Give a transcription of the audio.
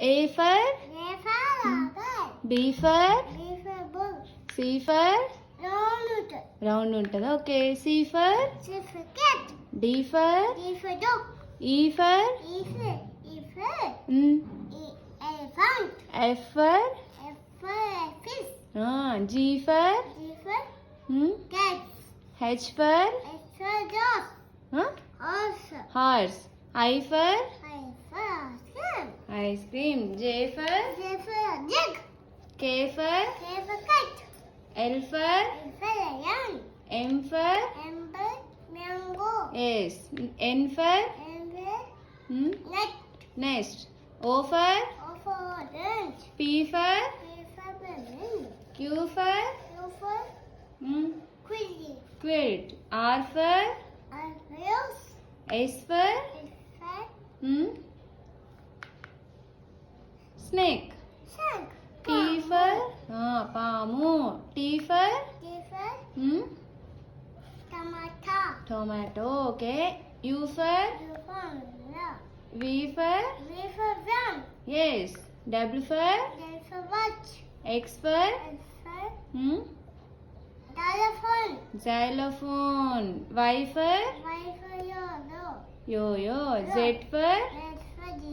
A for A for apple. B for B for bull. C for Round. Round ఉంటుంది. Okay. C for C for cat. D for D for dog. E for E for mm, elephant. F for F for fish. G for G for mm, cat. H for H for dog. Horse. horse. I for I for skin. ice cream. J for J for jug. K for K for kite. L for L for lion. M for M for mango. yes. N for M for mm, nut. nest. O for O for orange. P for P for balloon. Q for Q for mm, quilly. quilt. R for R for rose. S for S for mm, snake. shark. T for పాము. T for T for mm, tomato. tomato. Okay. U for U for love. V for V for van. yes. W for W for watch. X for X for mm, telephone. xylophone. Y for Y for yellow. yo-yo. Z for Z